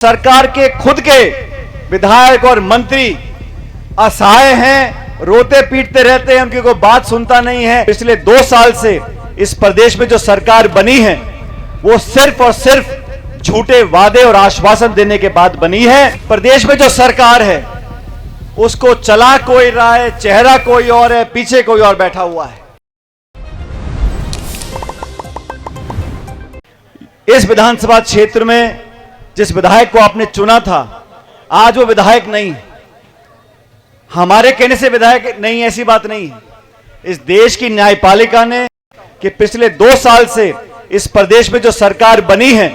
सरकार के खुद के विधायक और मंत्री असहाय हैं, रोते पीटते रहते हैं, उनकी कोई बात सुनता नहीं है। पिछले 2 साल से इस प्रदेश में जो सरकार बनी है वो सिर्फ और सिर्फ झूठे वादे और आश्वासन देने के बाद बनी है। प्रदेश में जो सरकार है उसको चला कोई रहा है, चेहरा कोई और है, पीछे कोई और बैठा हुआ है। इस विधानसभा क्षेत्र में जिस विधायक को आपने चुना था आज वो विधायक नहीं है। हमारे कहने से विधायक नहीं, ऐसी बात नहीं है। इस देश की न्यायपालिका ने कि पिछले 2 साल से इस प्रदेश में जो सरकार बनी है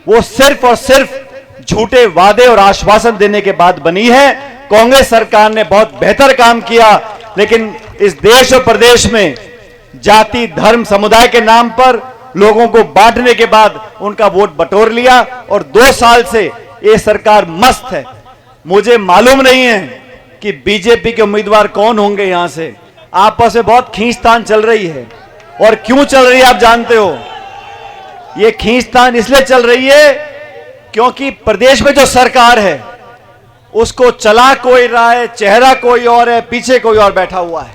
वो सिर्फ और सिर्फ झूठे वादे और आश्वासन देने के बाद बनी है। कांग्रेस सरकार ने बहुत बेहतर काम किया, लेकिन इस देश और प्रदेश में जाति धर्म समुदाय के नाम पर लोगों को बांटने के बाद उनका वोट बटोर लिया और 2 साल से ये सरकार मस्त है। मुझे मालूम नहीं है कि बीजेपी के उम्मीदवार कौन होंगे। यहां से आपस में बहुत खींचतान चल रही है, और क्यों चल रही है आप जानते हो। ये खींचतान इसलिए चल रही है क्योंकि प्रदेश में जो सरकार है उसको चला कोई रहा है, चेहरा कोई और है, पीछे कोई और बैठा हुआ है।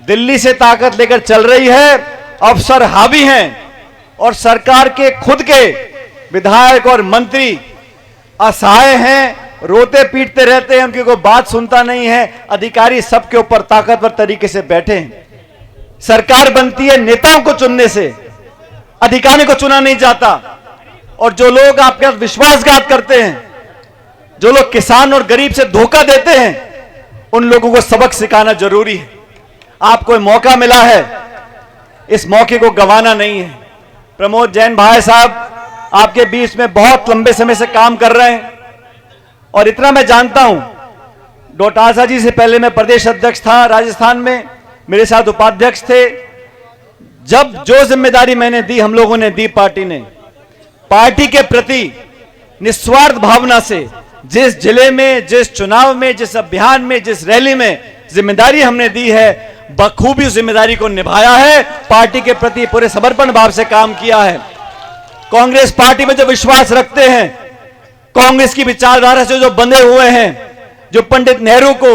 दिल्ली से ताकत लेकर चल रही है, अफसर हावी हैं और सरकार के खुद के विधायक और मंत्री असहाय हैं, रोते पीटते रहते हैं, उनकी कोई बात सुनता नहीं है। अधिकारी सबके ऊपर ताकतवर तरीके से बैठे हैं। सरकार बनती है नेताओं को चुनने से, अधिकारियों को चुना नहीं जाता। और जो लोग आपके साथ विश्वासघात करते हैं, जो लोग किसान और गरीब से धोखा देते हैं, उन लोगों को सबक सिखाना जरूरी है। आपको मौका मिला है, इस मौके को गंवाना नहीं है। प्रमोद जैन भाई साहब आपके बीच में बहुत लंबे समय से काम कर रहे हैं, और इतना मैं जानता हूं, डोटासरा जी से पहले मैं प्रदेश अध्यक्ष था राजस्थान में, मेरे साथ उपाध्यक्ष थे। जब जो जिम्मेदारी मैंने दी, हम लोगों ने दी, पार्टी ने पार्टी के प्रति निस्वार्थ भावना से जिस जिले में, जिस चुनाव में, जिस अभियान में, जिस रैली में जिम्मेदारी हमने दी है, बखूबी उस जिम्मेदारी को निभाया है। पार्टी के प्रति पूरे समर्पण भाव से काम किया है। कांग्रेस पार्टी में जो विश्वास रखते हैं, कांग्रेस की विचारधारा से जो बंधे हुए हैं, जो पंडित नेहरू को,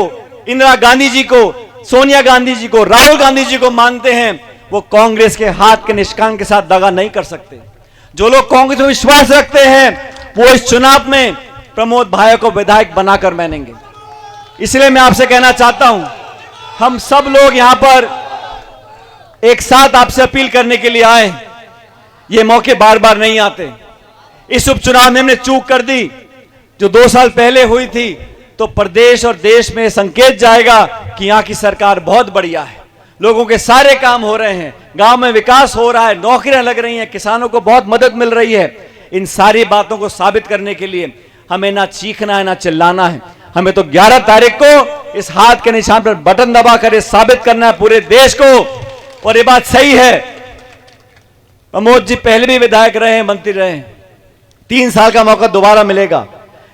इंदिरा गांधी जी को, सोनिया गांधी जी को, राहुल गांधी जी को मानते हैं, वो कांग्रेस के हाथ के निशान के साथ दगा नहीं कर सकते। जो लोग कांग्रेस में विश्वास रखते हैं वो इस चुनाव में प्रमोद भाई को विधायक बनाकर मानेंगे। इसलिए मैं आपसे कहना चाहता हूं, हम सब लोग यहां पर एक साथ आपसे अपील करने के लिए आए। ये मौके बार बार नहीं आते। इस उपचुनाव में हमने चूक कर दी जो 2 साल पहले हुई थी, तो प्रदेश और देश में संकेत जाएगा कि यहां की सरकार बहुत बढ़िया है। लोगों के सारे काम हो रहे हैं, गांव में विकास हो रहा है, नौकरियां लग रही हैं, किसानों को बहुत मदद मिल रही है। इन सारी बातों को साबित करने के लिए हमें ना चीखना है ना चिल्लाना है। हमें तो 11 तारीख को इस हाथ के निशान पर बटन दबाकर ये साबित करना है पूरे देश को। और ये बात सही है, प्रमोद जी पहले भी विधायक रहे हैं, मंत्री रहे हैं, 3 साल का मौका दोबारा मिलेगा।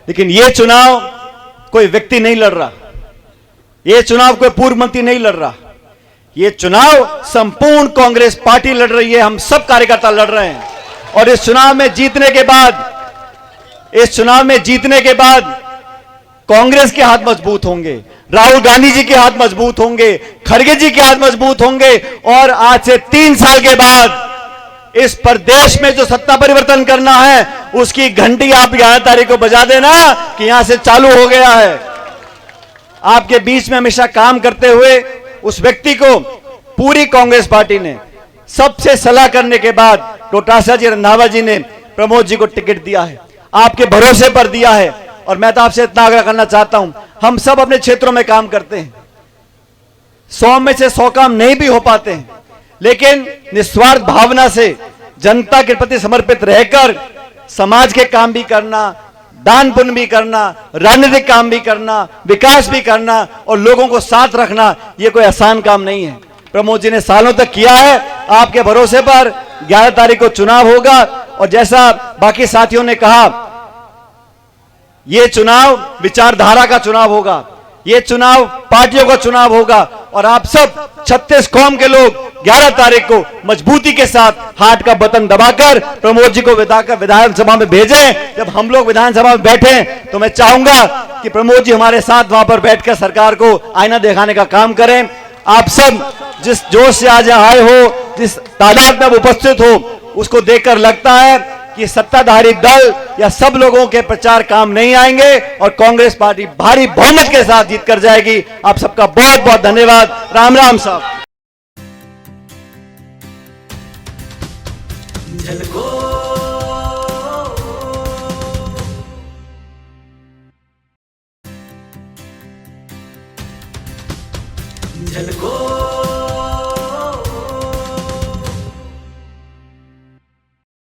लेकिन ये चुनाव कोई व्यक्ति नहीं लड़ रहा, ये चुनाव कोई पूर्व मंत्री नहीं लड़ रहा, ये चुनाव संपूर्ण कांग्रेस पार्टी लड़ रही है। हम सब कार्यकर्ता लड़ रहे हैं। और इस चुनाव में जीतने के बाद कांग्रेस के हाथ मजबूत होंगे, राहुल गांधी जी के हाथ मजबूत होंगे, खड़गे जी के हाथ मजबूत होंगे। और आज से 3 साल के बाद इस प्रदेश में जो सत्ता परिवर्तन करना है उसकी घंटी आप 11 तारीख को बजा देना कि यहां से चालू हो गया है। आपके बीच में हमेशा काम करते हुए उस व्यक्ति को पूरी कांग्रेस पार्टी ने सबसे सलाह करने के बाद डोटासरा जी, रंधावा जी ने प्रमोद जी को टिकट दिया है, आपके भरोसे पर दिया है। और मैं तो आपसे इतना आग्रह करना चाहता हूं, हम सब अपने क्षेत्रों में काम करते हैं, 100 में से 100 काम नहीं भी हो पाते हैं, लेकिन निस्वार्थ भावना से जनता के प्रति समर्पित रहकर समाज के काम भी करना, दान पुण्य भी करना, राजनीतिक काम भी करना, विकास भी करना और लोगों को साथ रखना, यह कोई आसान काम नहीं है। प्रमोद जी ने सालों तक किया है। आपके भरोसे पर 11 तारीख को चुनाव होगा। और जैसा बाकी साथियों ने कहा, यह चुनाव विचारधारा का चुनाव होगा, यह चुनाव पार्टियों का चुनाव होगा। और आप सब 36 कौम के लोग 11 तारीख को मजबूती के साथ हार्ट का बटन दबाकर प्रमोद जी को विधानसभा में भेजें। जब हम लोग विधानसभा में बैठे तो मैं चाहूंगा कि प्रमोद जी हमारे साथ वहां पर बैठकर सरकार को आईना दिखाने का काम करें। आप सब जिस जोश से आज आए हो, जिस तादाद में उपस्थित हो, उसको देखकर लगता है कि सत्ताधारी दल या सब लोगों के प्रचार काम नहीं आएंगे और कांग्रेस पार्टी भारी बहुमत के साथ जीत कर जाएगी। आप सबका बहुत बहुत धन्यवाद। राम राम साहब। झलको